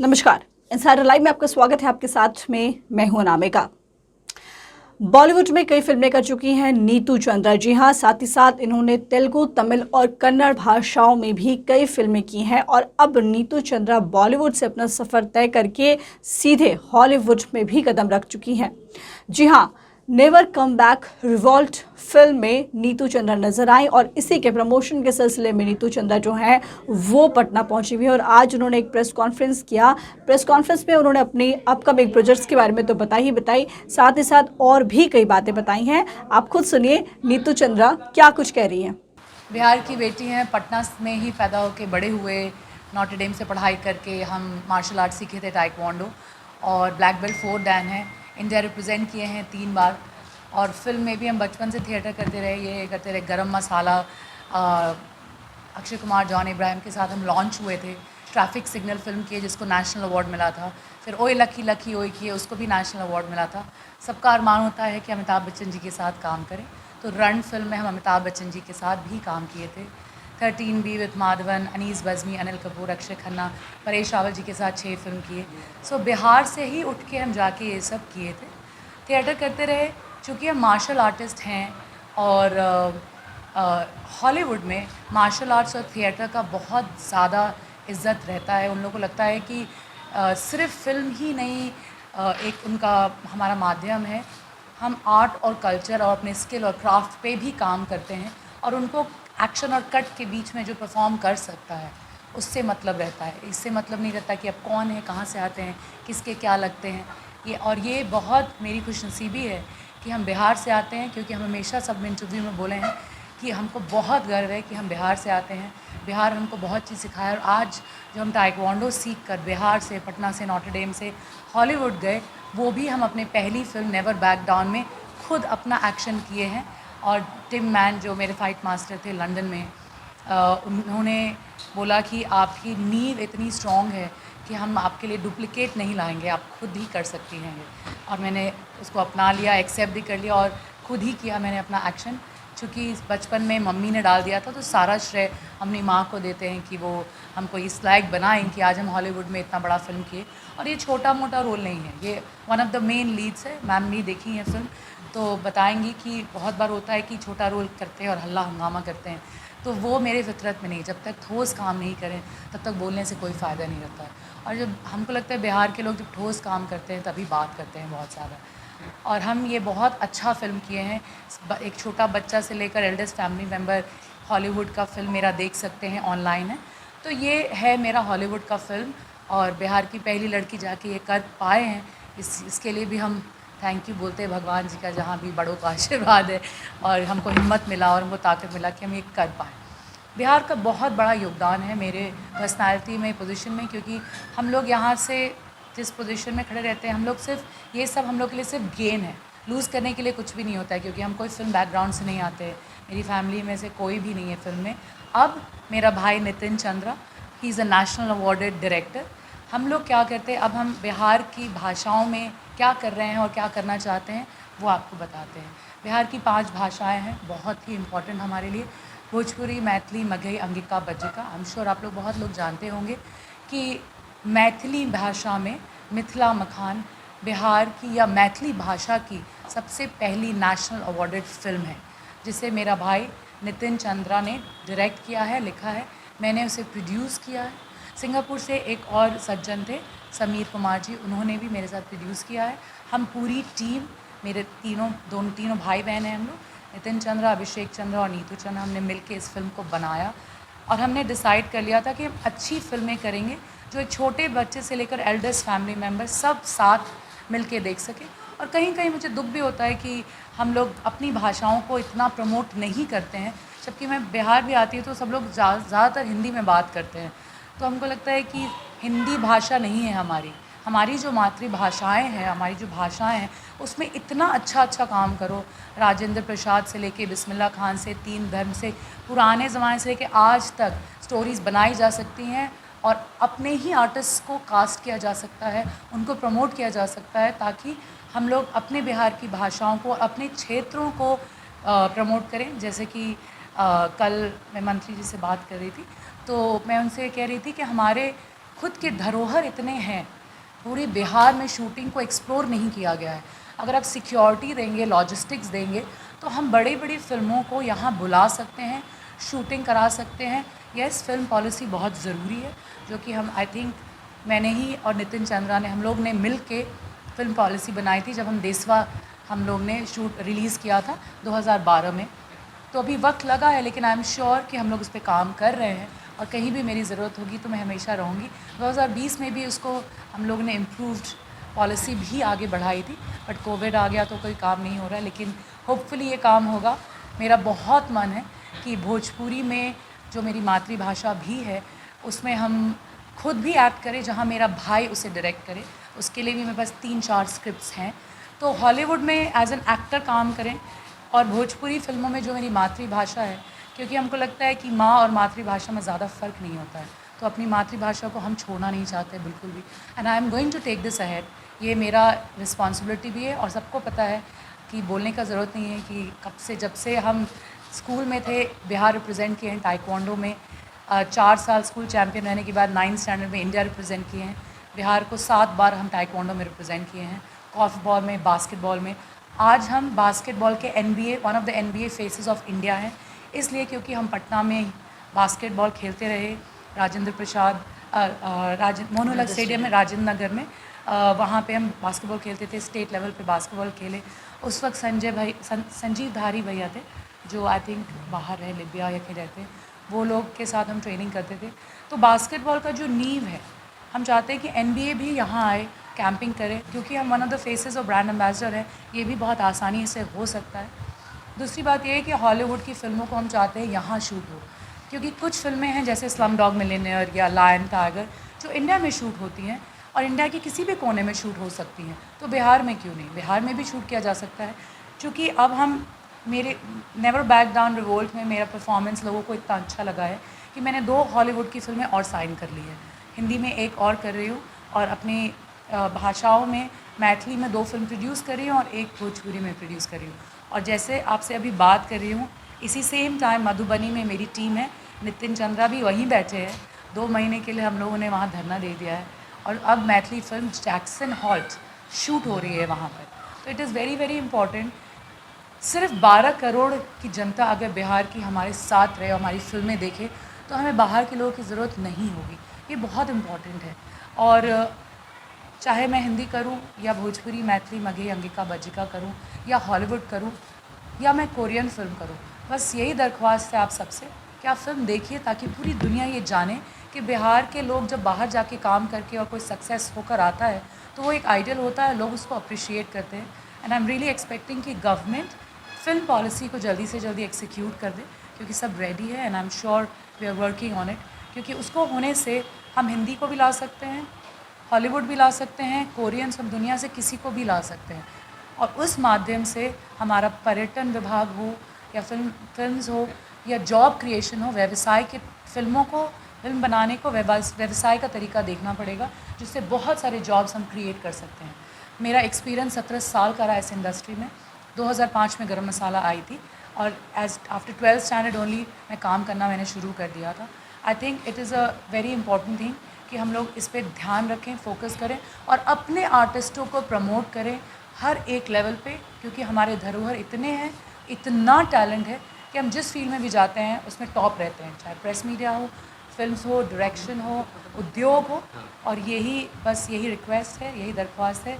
नमस्कार, insider live में आपका स्वागत है। आपके साथ में मैं हूं अनामिका। बॉलीवुड में कई फिल्में कर चुकी हैं नीतू चंद्रा। जी हां, साथ ही साथ इन्होंने तेलुगु, तमिल और कन्नड़ भाषाओं में भी कई फिल्में की हैं और अब नीतू चंद्रा बॉलीवुड से अपना सफर तय करके सीधे हॉलीवुड में भी कदम रख चुकी हैं। जी हां, never come back revolt film में नीतू चंद्रा नजर आई और इसी के प्रमोशन के सिलसिले में नीतू चंद्रा जो है वो पटना पहुंची हुई है और आज उन्होंने एक प्रेस कॉन्फ्रेंस किया। प्रेस कॉन्फ्रेंस में उन्होंने अपनी अपकमिंग प्रोजेक्ट्स के बारे में तो ही बताई, साथ ही साथ और भी कई बातें बताई हैं। आप खुद सुनिए नीतू चंद्रा क्या कुछ कह रही हैं। बिहार की बेटी हैं, पटना में ही पैदा होके बड़े हुए, नॉटर डेम से पढ़ाई करके हम मार्शल आर्ट सीखे थे, टाइक्वांडो, और ब्लैक बेल्ट 4 डैन है। इंडिया रिप्रेजेंट किए हैं 3 बार और फिल्म में भी हम बचपन से थिएटर करते रहे, ये करते रहे। गरम मसाला, अक्षय कुमार, जॉन इब्राहिम के साथ हम लॉन्च हुए थे। ट्रैफिक सिग्नल फिल्म किए जिसको नेशनल अवार्ड मिला था। फिर ओए लकी लकी ओए किए, उसको भी नेशनल अवार्ड मिला था। सबका अरमान होता है कि अमिताभ बच्चन जी के साथ काम करें, तो रण फिल्म में हम अमिताभ बच्चन जी के साथ भी काम किए थे। 13B विद माधवन, अनीस बज़मी, अनिल कपूर, अक्षय खन्ना, परेश रावल जी के साथ 6 फिल्म किए। सो बिहार से ही उठ के हम जाके ये सब किए थे, थिएटर करते रहे। चूँकि हम मार्शल आर्टिस्ट हैं और हॉलीवुड में मार्शल आर्ट्स और थिएटर का बहुत ज़्यादा इज़्ज़त रहता है। उन लोगों को लगता है कि सिर्फ फिल्म ही नहीं एक उनका हमारा माध्यम है। हम आर्ट और कल्चर और अपने स्किल और क्राफ्ट पे भी काम करते हैं और उनको एक्शन और कट के बीच में जो परफॉर्म कर सकता है उससे मतलब रहता है। इससे मतलब नहीं रहता कि आप कौन हैं, कहाँ से आते हैं, किसके क्या लगते हैं। ये बहुत मेरी खुशनसीबी है कि हम बिहार से आते हैं, क्योंकि हम हमेशा सब इंटरव्यू में बोले हैं कि हमको बहुत गर्व है कि हम बिहार से आते हैं। बिहार हमको बहुत चीज़ सिखाया और आज जो हम टाइक्वांडो सीख कर बिहार से, पटना से, नॉटर डेम से हॉलीवुड गए, वो भी हम अपने पहली फिल्म नेवर बैक डाउन में खुद अपना एक्शन किए हैं। और टिम मैन जो मेरे फाइट मास्टर थे लंदन में, उन्होंने बोला कि आपकी नींव इतनी स्ट्रॉन्ग है कि हम आपके लिए डुप्लिकेट नहीं लाएंगे, आप खुद ही कर सकती हैं ये। और मैंने उसको अपना लिया, एक्सेप्ट भी कर लिया और खुद ही किया मैंने अपना एक्शन। चूँकि बचपन में मम्मी ने डाल दिया था, तो सारा श्रेय अपनी माँ को देते हैं कि वो हमको इस लायक बनाएं कि आज हम हॉलीवुड में इतना बड़ा फिल्म किए। और ये छोटा मोटा रोल नहीं है, ये one of the main Leeds है। मैम भी देखी है फिल्म तो बताएंगी कि बहुत बार होता है कि छोटा रोल करते हैं और हल्ला हंगामा करते हैं, तो वो मेरे फितरत में नहीं। जब तक ठोस काम नहीं करें तब तक बोलने से कोई फ़ायदा नहीं रहता है। और जब हमको लगता है बिहार के लोग जब ठोस काम करते हैं तभी बात करते हैं बहुत ज़्यादा। और हम ये बहुत अच्छा फ़िल्म किए हैं। एक छोटा बच्चा से लेकर एल्डेस्ट फैमिली मेम्बर हॉलीवुड का फ़िल्म मेरा देख सकते हैं, ऑनलाइन है। तो ये है मेरा हॉलीवुड का फ़िल्म और बिहार की पहली लड़की जाके ये कर पाए हैं, इसके लिए भी हम थैंक यू बोलते हैं भगवान जी का, जहाँ भी बड़ों का आशीर्वाद है और हमको हिम्मत मिला और हमको ताकत मिला कि हम ये कर पाएँ। बिहार का बहुत बड़ा योगदान है मेरे पर्सनालिटी में, पोजीशन में, क्योंकि हम लोग यहाँ से जिस पोजीशन में खड़े रहते हैं, हम लोग सिर्फ ये सब हम लोग के लिए सिर्फ गेन है, लूज़ करने के लिए कुछ भी नहीं होता है, क्योंकि हम कोई फिल्म बैकग्राउंड से नहीं आते हैं। मेरी फैमिली में से कोई भी नहीं है फिल्म में। अब मेरा भाई Nitin Chandra, he is a national awarded director. हम लोग क्या करते हैं, अब हम बिहार की भाषाओं में क्या कर रहे हैं और क्या करना चाहते हैं वो आपको बताते हैं। बिहार की 5 भाषाएँ हैं, बहुत ही इम्पॉर्टेंट हमारे लिए। भोजपुरी, मैथिली, मगही, अंगिका, बज्जिका। आई एम श्योर आप लोग बहुत लोग जानते होंगे कि मैथिली भाषा में मिथिला मखान बिहार की या मैथिली भाषा की सबसे पहली नेशनल अवार्डेड फिल्म है, जिसे मेरा भाई नितिन चंद्रा ने डायरेक्ट किया है, लिखा है, मैंने उसे प्रोड्यूस किया है। सिंगापुर से एक और सज्जन थे, समीर कुमार जी, उन्होंने भी मेरे साथ प्रोड्यूस किया है। हम पूरी टीम, मेरे तीनों भाई बहन हैं हम लोग, नितिन चंद्रा, अभिषेक चंद्रा और नीतू चंद्रा, हमने मिलके इस फिल्म को बनाया और हमने डिसाइड कर लिया था कि हम अच्छी फिल्में करेंगे जो एक छोटे बच्चे से लेकर एल्डेस्ट फैमिली मेम्बर सब साथ मिलके देख सकें। और कहीं कहीं मुझे दुख भी होता है कि हम लोग अपनी भाषाओं को इतना प्रमोट नहीं करते हैं, जबकि मैं बिहार भी आती हूँ तो सब लोग ज़्यादातर हिंदी में बात करते हैं। तो हमको लगता है कि हिंदी भाषा नहीं है हमारी जो मातृभाषाएँ हैं, हमारी जो भाषाएँ हैं, उसमें इतना अच्छा काम करो। राजेंद्र प्रसाद से लेके बिस्मिल्लाह खान से, 3 धर्म से, पुराने ज़माने से लेके आज तक स्टोरीज़ बनाई जा सकती हैं और अपने ही आर्टिस्ट को कास्ट किया जा सकता है, उनको प्रमोट किया जा सकता है, ताकि हम लोग अपने बिहार की भाषाओं को, अपने क्षेत्रों को प्रमोट करें। जैसे कि कल मैं मंत्री जी से बात कर रही थी, तो मैं उनसे कह रही थी कि हमारे खुद के धरोहर इतने हैं, पूरे बिहार में शूटिंग को एक्सप्लोर नहीं किया गया है। अगर आप सिक्योरिटी देंगे, लॉजिस्टिक्स देंगे, तो हम बड़ी बड़ी फ़िल्मों को यहाँ बुला सकते हैं, शूटिंग करा सकते हैं। यस, फिल्म पॉलिसी बहुत ज़रूरी है, जो कि हम आई थिंक मैंने ही और नितिन चंद्रा ने, हम लोग ने मिल के फिल्म पॉलिसी बनाई थी जब हम देसवा हम लोग ने शूट रिलीज़ किया था 2012 में। तो अभी वक्त लगा है, लेकिन आई एम श्योर कि हम लोग उस पर काम कर रहे हैं, और कहीं भी मेरी ज़रूरत होगी तो मैं हमेशा रहूँगी। 2020 में भी उसको हम लोग ने इम्प्रूव्ड पॉलिसी भी आगे बढ़ाई थी, बट कोविड आ गया तो कोई काम नहीं हो रहा है, लेकिन होपफुली ये काम होगा। मेरा बहुत मन है कि भोजपुरी में जो मेरी मातृभाषा भी है, उसमें हम खुद भी एक्ट करें, जहाँ मेरा भाई उसे डायरेक्ट करे। उसके लिए भी मेरे पास 3-4 स्क्रिप्ट्स हैं। तो हॉलीवुड में एज एन एक्टर काम करें, और भोजपुरी फिल्मों में जो मेरी मातृभाषा है, क्योंकि हमको लगता है कि माँ और मातृभाषा में ज़्यादा फ़र्क नहीं होता है, तो अपनी मातृभाषा को हम छोड़ना नहीं चाहते बिल्कुल भी। And I am going to take this ahead. ये मेरा रिस्पॉन्सिबिलिटी भी है, और सबको पता है कि बोलने का ज़रूरत नहीं है कि कब से, जब से हम स्कूल में थे, बिहार रिप्रेजेंट किए हैं टाइक्वांडो में। 4 साल स्कूल चैम्पियन रहने के बाद 9th स्टैंडर्ड में इंडिया रिप्रेजेंट किए हैं। बिहार को 7 बार हम टाइक्वांडो में रिप्रेजेंट किए हैं, कॉर्फबॉल में, बास्केटबॉल में। आज हम बास्केटबॉल के NBA, one of the NBA faces of India हैं, इसलिए क्योंकि हम पटना में बास्केटबॉल खेलते रहे, राजेंद्र प्रसाद मोनूलाल स्टेडियम में, राजेंद्र नगर में। वहाँ पे हम बास्केटबॉल खेलते थे, स्टेट लेवल पे बास्केटबॉल खेले। उस वक्त संजीव धारी भैया थे, जो आई थिंक बाहर रहे, लिबिया या कहीं रहते, वो लोग के साथ हम ट्रेनिंग करते थे। तो बास्केटबॉल का जो नींव है, हम चाहते हैं कि NBA भी यहाँ आए, कैंपिंग करें, क्योंकि हम वन ऑफ द फेसेस और ब्रांड एम्बेसडर हैं। ये भी बहुत आसानी से हो सकता है। दूसरी बात ये है कि हॉलीवुड की फ़िल्मों को हम चाहते हैं यहाँ शूट हो, क्योंकि कुछ फ़िल्में हैं जैसे स्लम डॉग मिलियनेयर या लायन टाइगर, जो इंडिया में शूट होती हैं और इंडिया के किसी भी कोने में शूट हो सकती हैं, तो बिहार में क्यों नहीं? बिहार में भी शूट किया जा सकता है। क्योंकि अब हम, मेरे नेवर बैक डाउन रिवोल्ट में मेरा परफॉर्मेंस लोगों को इतना अच्छा लगा है कि मैंने 2 हॉलीवुड की फ़िल्में और साइन कर ली है। हिंदी में एक और कर रही हूँ, और अपनी भाषाओं में मैथिली में 2 फिल्म प्रोड्यूस कर रही हूँ और एक भोजपुरी में प्रोड्यूस कर रही हूँ। और जैसे आपसे अभी बात कर रही हूँ, इसी सेम टाइम मधुबनी में मेरी टीम है, नितिन चंद्रा भी वहीं बैठे हैं। 2 महीने के लिए हम लोगों ने वहाँ धरना दे दिया है, और अब Maithili film Jackson halt shoot हो रही है वहाँ पर। तो it is very very important. सिर्फ 12 करोड़ की जनता अगर बिहार की हमारे साथ रहे और हमारी फिल्में देखे, तो हमें बाहर के लोगों की ज़रूरत नहीं होगी। ये बहुत इम्पॉर्टेंट है। और चाहे मैं हिंदी करूं, या भोजपुरी, मैथिली, मगही, अंगिका, बज्जिका करूं, या हॉलीवुड करूं, या मैं कोरियन फिल्म करूं, बस यही दरख्वास्त है आप सबसे कि आप फिल्म देखिए, ताकि पूरी दुनिया ये जाने कि बिहार के लोग जब बाहर जाके काम करके और कोई सक्सेस होकर आता है, तो वो एक आइडियल होता है, लोग उसको अप्रिशिएट करते हैं। And I am really expecting कि गवर्नमेंट फिल्म पॉलिसी को जल्दी से जल्दी एक्सिक्यूट कर दे, क्योंकि सब रेडी है, and I am sure we are working on it. क्योंकि उसको होने से हम हिंदी को भी ला सकते हैं, हॉलीवुड भी ला सकते हैं, कोरियन, सब दुनिया से किसी को भी ला सकते हैं, और उस माध्यम से हमारा पर्यटन विभाग हो, या फिल्म्स हो, या जॉब क्रिएशन हो, व्यवसाय के, फिल्मों को, फिल्म बनाने को व्यवसाय का तरीका देखना पड़ेगा, जिससे बहुत सारे जॉब्स हम क्रिएट कर सकते हैं। मेरा एक्सपीरियंस 17 साल का रहा इस इंडस्ट्री में। 2005 में गरम मसाला आई थी, और as after 12th standard only मैं काम करना मैंने शुरू कर दिया था। I think it is a very important thing कि हम लोग इस पे ध्यान रखें, फोकस करें, और अपने आर्टिस्टों को प्रमोट करें हर एक लेवल पे, क्योंकि हमारे धरोहर इतने हैं, इतना टैलेंट है कि हम जिस फील्ड में भी जाते हैं उसमें टॉप रहते हैं, चाहे प्रेस मीडिया हो, फिल्म्स हो, डायरेक्शन हो, उद्योग हो। और यही बस यही रिक्वेस्ट है, यही दरख्वास्त है